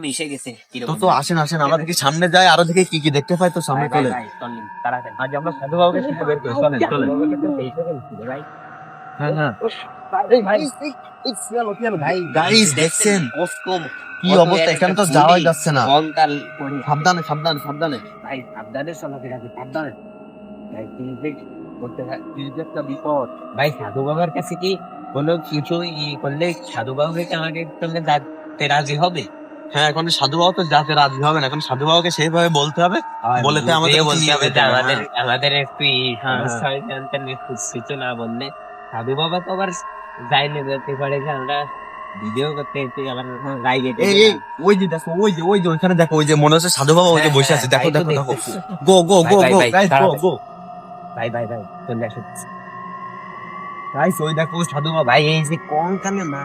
মিশে গেছে তো আসেন আসেন, আমরা দেখি সামনে যাই, আরো দেখি কি কি দেখতে পাই। তো সামনে চলে আজ আমরা সাধু বাবুকে শুনতে বের করি, চলেন চলেন। হ্যাঁ হ্যাঁ গাইস, দেখছেন কি অবস্থা? এখানে তো যাওয়াই যাচ্ছে না। সাবধানে সাবধানে সাবধানে ভাই, সাবধানে চলাফেরা করতে, সাবধানে ভাই। একটা বিপদ ভাই। সাধু বাবার কাছে কি কোনো কিছু করলে সাধু বাবুকে কি আমাদের সঙ্গে যাতে রাজি হবে? হ্যাঁ, এখন সাধু বাবা তো যাতে রাজি হবে না, এখন সাধু বাবাকে সেইভাবে বলতে হবে, বলেতে আমাদের বলতে হবে যে আমাদের হ্যাঁ। আমাদের একটু সমস্যা হয়েছে, একটু কিছু না বললে সাধু বাবা তো আবার যাইলে যেতে পারে যে আমরা ভিডিও করতে এসে আবার রায় গেটে ওই যে দেখো, ওই যে ওইখানে দেখো, ওই যে মনে হচ্ছে সাধু বাবা ওই যে বসে আছে। দেখো দেখো দেখো, গো গো গো গো গাইস, গো গো ভাই ভাই ভাই চলে আসো গাইস। ওই দেখো সাধু বাবা। ভাই। এই যে কোন কানে না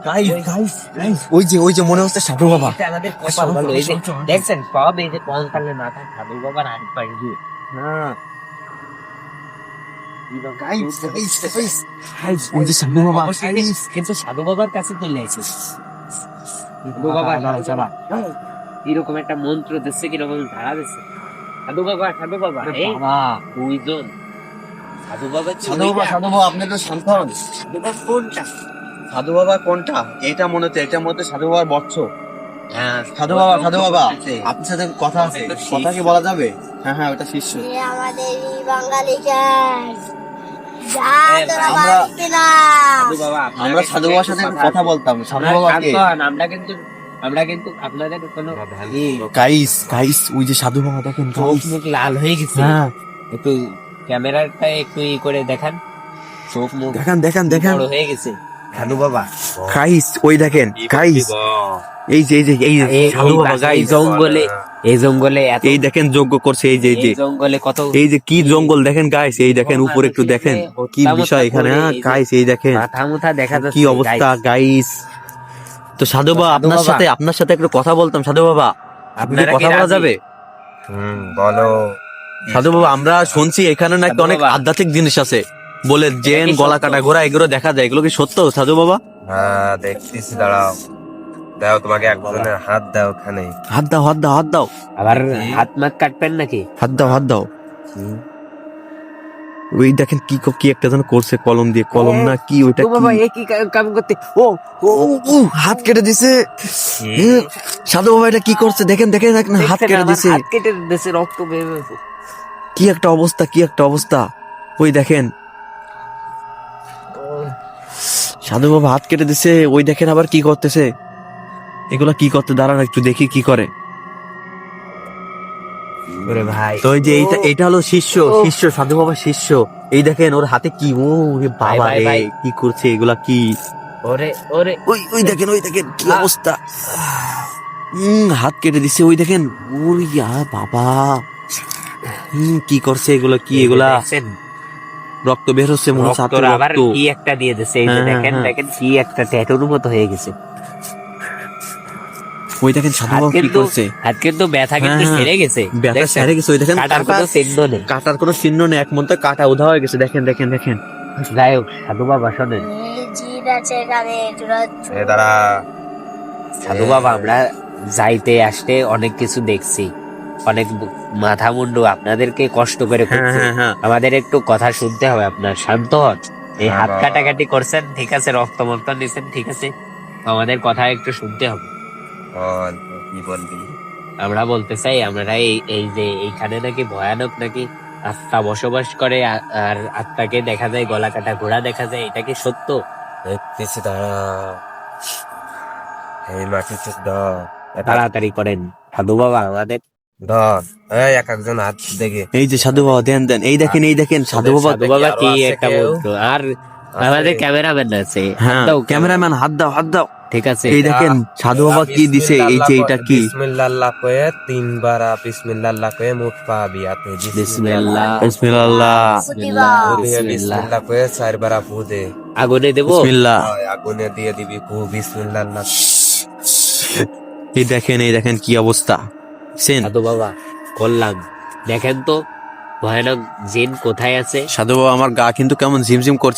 ভাই ভাই ওই যে মনে হচ্ছে সাধু বাবা। আমাদের কপাল ভালো। এই যে দেখছেন সব এই যে কোন কানে না সাধু বাবার আগ পাই দিয়ে। হ্যাঁ ওই যে সাধু বাবা, কিন্তু সাধু বাবার কাছে চলে আসে। সাধু বাবা এরকম একটা মন্ত্র দিচ্ছে, কিরকম ধারা দিচ্ছে। সাধু বাবা এই দুইজন সাধু বাবা। সাধু বাবা আপনি তো শান্ত হন। সাধু বাবা কোনটা? সাধু বাবা কোনটা? এটা মনে হচ্ছে, এটা মনে হচ্ছে সাধু বাবার বৎস। হ্যাঁ, সাধু বাবা আপনার সাথে কথা আছে, কথা কি বলা যাবে? হ্যাঁ হ্যাঁ, ওটা শিষ্য। আমাদের এই বাঙালি আমরা সাধু বাবার সাথে কথা বলতাম। সাধু বাবাকে আমরা কিন্তু আপনাদের কোনো গাইস ওই যে সাধু বাবা দেখেন, চোখ মুখ লাল হয়ে গেছে। হ্যাঁ একটু ক্যামেরাটা একটু করে দেখান। চোখ মুখ দেখেন বড় হয়ে গেছে সাধু বাবা। গাইস ওই দেখেন গাইস, এই যে সাধু বাবা গাইস, এই জঙ্গলে এই দেখেন যজ্ঞ করছে। এই যে জঙ্গলে কত এই যে কি জঙ্গল দেখেন গাইস, এই দেখেন উপরে একটু দেখেন কি বিষয় এখানে। হ্যাঁ গাইস, এই দেখেন মাথা দেখা যাচ্ছে কি অবস্থা গাইস। তো সাধু বাবা আপনার সাথে একটু কথা বলতাম। সাধু বাবা আপনার কথা বলা যাবে? বলো সাধু বাবা, আমরা শুনছি এখানে নাকি অনেক আধ্যাত্মিক জিনিস আছে, বলে জেন, গলা কাটা ঘোড়া, এগুলো দেখা যায়। এগুলো কি সত্য সাধু বাবা? হ্যাঁ দেখতেছি, দাঁড়াও, দাও তোমাকে একজনের হাত দাও। ওখানে হাত দাও। আবার হাত মাত কাটবেন নাকি? হাত দাও। ওই দেখেন কি একটা যেন করছে কলম দিয়ে, কলম না কি ওইটা? বাবা কি কাম করতে? ও হাত কেটে দিছে। সাধু বাবা এটা কি করছে? দেখেন হাত কেটে দিছে। হাত কেটে দিছে, রক্ত বের হয়েছে। কি একটা অবস্থা। ওই দেখেন সাধু বাবা হাত কেটে দিছে। ওই দেখেন আবার কি করতেছে। এগুলা কি করতে? দাঁড়ান একটু দেখি কি করে। ভাই তো এই যে এটা হলো শিষ্য সাধু বাবার শিষ্য। এই দেখেন ওর হাতে কি, ও বাবা রে, কি করছে এগুলা? কি ওরে ওই দেখেন কি অবস্থা। হাত কেটে দিছে। ওই দেখেন বাবা কি করছে এগুলা? কি এগুলা? রক্ত বের হচ্ছে মনে হচ্ছে। আবার কি একটা দিয়ে দিছে। এই যে দেখেন কি একটা ট্যাটুর মতো হয়ে গেছে। ওই দেখেন সাধু বাবা কি করছে। হাত কিন্তু ব্যথা কিন্তু সেরে গেছে। ব্যথা সেরে গেছে। ওই দেখেন কাটার কোনো চিহ্ন নেই। কাটার কোনো চিহ্ন নেই, এক মন্ত্রে কাটা উধা হয়ে গেছে। দেখেন যাই হোক, সাধু বাবা শোনেন। দাঁড়া সাধু বাবা, আমরা যাইতে আসতে অনেক কিছু দেখছি, অনেক মাথা মুন্ডু আপনাদেরকে কষ্ট করে করছে। আমাদের একটু কথা শুনতে হবে আপনার। শান্ত হন। এই হাত কাটাকাটি করছেন, ঠিক আছে, রক্ত মক্ত নিছেন, ঠিক আছে, আমাদের কথা একটু শুনতে হবে। কি বলবি? আমরা বলতে চাই, আমরা এই যে এইখানে নাকি ভয়ানক নাকি আত্মা বসবাস করে, আর আত্মাকে দেখা যায়, গলা কাটা ঘোড়া দেখা যায়। এটা কি সত্য? দেখতেছি, দাঁড়া, এই মাটিতে তাড়াতাড়ি করেন সাধু বাবা, আমাদের ধর। এক একজন হাত দেখে। এই যে সাধু বাবা দেন। এই দেখেন সাধু বাবা কি একটা বলতো। আর আমাদের ক্যামেরাম্যান আছে, ক্যামেরাম্যান হাত দাও। ঠিক আছে, এই দেখেন সাধু বাবা কি দিছে। এই যে এটা কি? বিসমিল্লাহ কয়ে 3 বার বিসমিল্লাহ কয়ে মুখ পাবি হাতে। বিসমিল্লাহ বিসমিল্লাহ কয়ে 4 বার ফু দে। আগুনে দেব। বিসমিল্লাহ। আগুনে দিয়ে দিবি ফু। বিসমিল্লাহ। এই দেখেন কি অবস্থা। সাধু বাবা করলাম, দেখেন তো ভয়ানক জিন কোথায় আছে। সাধু বাবা আমার গা কিন্তু কেমন ঝিমঝিম করছে।